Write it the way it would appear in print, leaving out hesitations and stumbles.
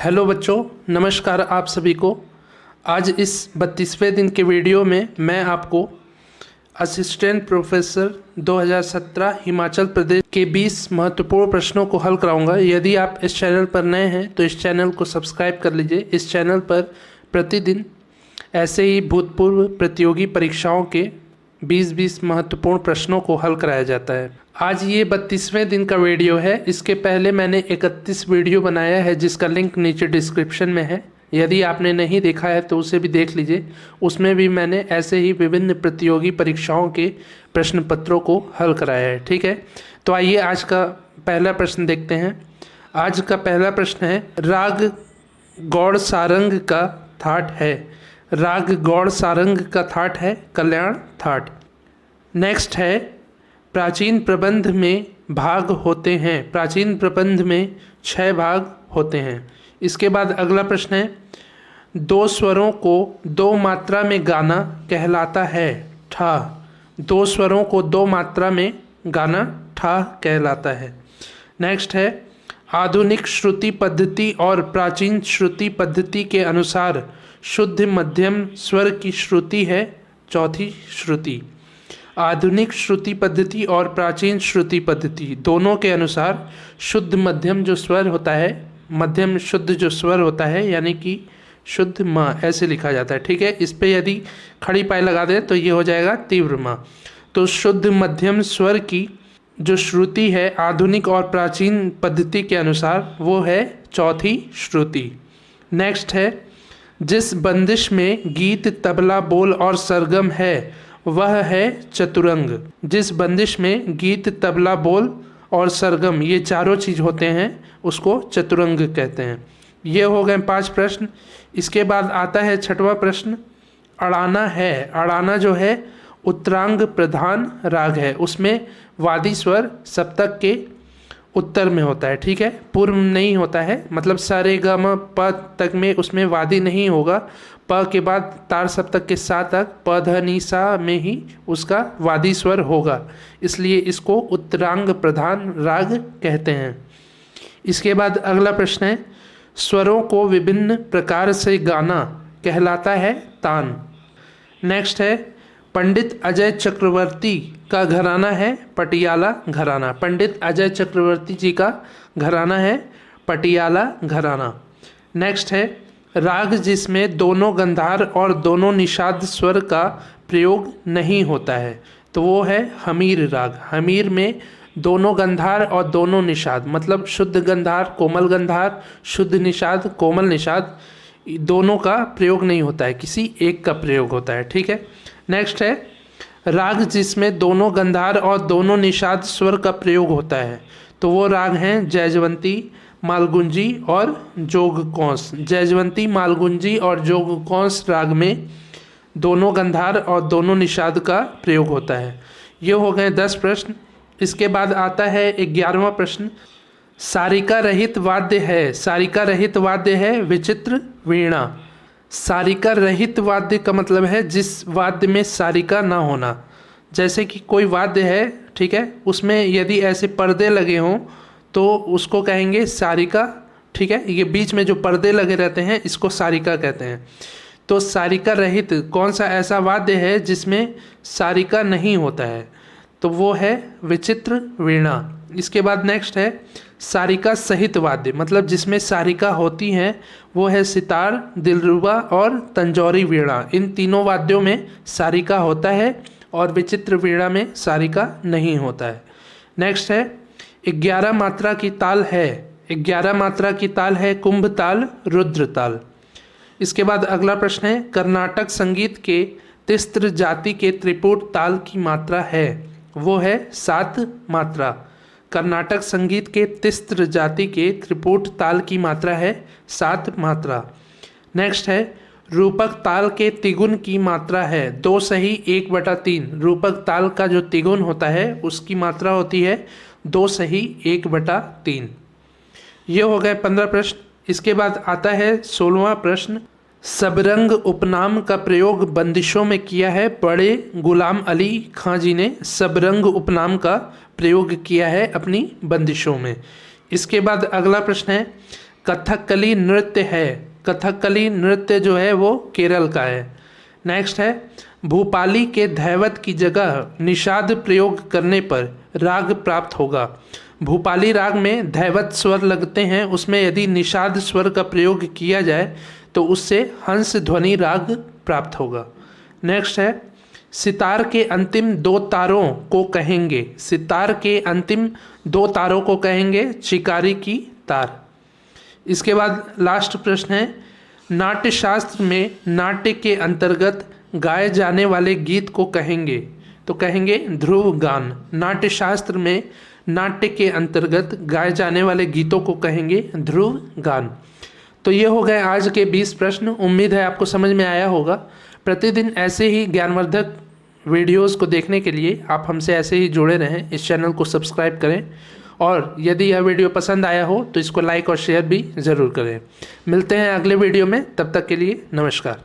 Hello बच्चों, नमस्कार आप सभी को। आज इस 32वें दिन के वीडियो में मैं आपको असिस्टेंट प्रोफेसर 2017 हिमाचल प्रदेश के 20 महत्वपूर्ण प्रश्नों को हल कराऊंगा। यदि आप इस चैनल पर नए हैं तो इस चैनल को सब्सक्राइब कर लीजिए। इस चैनल पर प्रतिदिन ऐसे ही भूतपूर्व प्रतियोगी परीक्षाओं के 20 महत्वपूर्ण प्रश्नों को हल कराया जाता है। आज ये 32वें दिन का वीडियो है। इसके पहले मैंने 31 वीडियो बनाया है जिसका लिंक नीचे डिस्क्रिप्शन में है। यदि आपने नहीं देखा है तो उसे भी देख लीजिए। उसमें भी मैंने ऐसे ही विभिन्न प्रतियोगी परीक्षाओं के प्रश्न पत्रों को हल कराया है। ठीक है, तो आइए आज का पहला प्रश्न देखते हैं। आज का पहला प्रश्न है, राग गौड़ सारंग का थाट है। राग गौड़ सारंग का थाट है कल्याण थाट। नेक्स्ट है, प्राचीन प्रबंध में भाग होते हैं। प्राचीन प्रबंध में 6 भाग होते हैं। इसके बाद अगला प्रश्न है, 2 स्वरों को 2 मात्रा में गाना कहलाता है ठा। 2 स्वरों को 2 मात्रा में गाना ठा कहलाता है। नेक्स्ट है, आधुनिक श्रुति पद्धति और प्राचीन श्रुति पद्धति के अनुसार शुद्ध मध्यम स्वर की श्रुति है चौथी श्रुति। आधुनिक श्रुति पद्धति और प्राचीन श्रुति पद्धति दोनों के अनुसार शुद्ध मध्यम जो स्वर होता है, मध्यम शुद्ध जो स्वर होता है यानी कि शुद्ध म ऐसे लिखा जाता है। ठीक है, इस पे यदि खड़ी पाई लगा दें तो ये हो जाएगा तीव्र म। तो शुद्ध मध्यम स्वर की जो श्रुति है आधुनिक और प्राचीन पद्धति के अनुसार वो है चौथी श्रुति। नेक्स्ट है, जिस बंदिश में गीत तबला बोल और सरगम है वह है चतुरंग। जिस बंदिश में गीत तबला बोल और सरगम ये चारों चीज होते हैं उसको चतुरंग कहते हैं। ये हो गए 5 प्रश्न। इसके बाद आता है 6वां प्रश्न, अड़ाना है। अड़ाना जो है उत्तरांग प्रधान राग है। उसमें वादी स्वर सप्तक के उत्तर में होता है। ठीक है, पूर्व नहीं होता है, मतलब सा रे ग म प तक में उसमें वादी नहीं होगा। प के बाद तार सप्तक के सा तक प ध नि सा में ही उसका वादी स्वर होगा, इसलिए इसको उत्तरांग प्रधान राग कहते हैं। इसके बाद अगला प्रश्न है, स्वरों को विभिन्न प्रकार से गाना कहलाता है तान। नेक्स्ट है, पंडित अजय चक्रवर्ती का घराना है पटियाला घराना। पंडित अजय चक्रवर्ती जी का घराना है पटियाला घराना। नेक्स्ट है, राग जिसमें दोनों गंधार और दोनों निषाद स्वर का प्रयोग नहीं होता है तो वो है हमीर राग। हमीर में दोनों गंधार और दोनों निषाद, मतलब शुद्ध गंधार कोमल गंधार, शुद्ध निषाद कोमल निषाद, दोनों का प्रयोग नहीं होता है, किसी एक का प्रयोग होता है। ठीक है। नेक्स्ट है, राग जिसमें दोनों गंधार और दोनों निषाद स्वर का प्रयोग होता है तो वो राग हैं जयजवंती, मालगुंजी और जोगकौंस। जयजवंती, मालगुंजी और जोगकौंस राग में दोनों गंधार और दोनों निषाद का प्रयोग होता है। ये हो गए 10 प्रश्न। इसके बाद आता है 11वां प्रश्न, सारिका रहित वाद्य है। सारिका रहित वाद्य है विचित्र वीणा। सारिका रहित वाद्य का मतलब है जिस वाद्य में सारिका ना होना। जैसे कि कोई वाद्य है, ठीक है, उसमें यदि ऐसे पर्दे लगे हों तो उसको कहेंगे सारिका। ठीक है, ये बीच में जो पर्दे लगे रहते हैं इसको सारिका कहते हैं। तो सारिका रहित कौन सा ऐसा वाद्य है जिसमें सारिका नहीं होता है तो वो है विचित्र वीणा। इसके बाद नेक्स्ट है, सारिका सहित वाद्य, मतलब जिसमें सारिका होती हैं वो है सितार, दिलरुबा और तंजौरी वीणा। इन तीनों वाद्यों में सारिका होता है और विचित्र वीणा में सारिका नहीं होता है। नेक्स्ट है, 11 मात्रा की ताल है। 11 मात्रा की ताल है कुंभ ताल, रुद्र ताल। इसके बाद अगला प्रश्न है, कर्नाटक संगीत के तिस्त्र जाति के त्रिपुट ताल की मात्रा है, वो है 7 मात्रा। कर्नाटक संगीत के तिस्त्र जाति के त्रिपुट ताल की मात्रा है 7 मात्रा। नेक्स्ट है, रूपक ताल के तिगुन की मात्रा है 2 सही 1/3। रूपक ताल का जो तिगुन होता है उसकी मात्रा होती है 2 सही 1/3। ये हो गए 15 प्रश्न। इसके बाद आता है 16वां प्रश्न, सबरंग उपनाम का प्रयोग बंदिशों में किया है बड़े गुलाम अली खां जी ने। सबरंग उपनाम का प्रयोग किया है अपनी बंदिशों में। इसके बाद अगला प्रश्न है, कथकली नृत्य है। कथकली नृत्य जो है वो केरल का है। नेक्स्ट है भूपाली के धैवत की जगह निषाद प्रयोग करने पर राग प्राप्त होगा। भूपाली राग में धैवत स्वर लगते हैं, उसमें यदि निषाद स्वर का प्रयोग किया जाए तो उससे हंस ध्वनि राग प्राप्त होगा। नेक्स्ट है सितार के अंतिम दो तारों को कहेंगे। सितार के अंतिम दो तारों को कहेंगे चिकारी की तार। इसके बाद लास्ट प्रश्न है नाट्य शास्त्र में नाट्य के अंतर्गत गाए जाने वाले गीत को कहेंगे, तो कहेंगे ध्रुव गान। नाट्य शास्त्र में नाट्य के अंतर्गत गाए जाने वाले गीतों को कहेंगे ध्रुव गान। तो ये हो गए आज के 20 प्रश्न। उम्मीद है आपको समझ में आया होगा। प्रतिदिन ऐसे ही ज्ञानवर्धक वीडियोस को देखने के लिए आप हमसे ऐसे ही जुड़े रहें। इस चैनल को सब्सक्राइब करें और यदि यह वीडियो पसंद आया हो तो इसको लाइक और शेयर भी ज़रूर करें। मिलते हैं अगले वीडियो में, तब तक के लिए नमस्कार।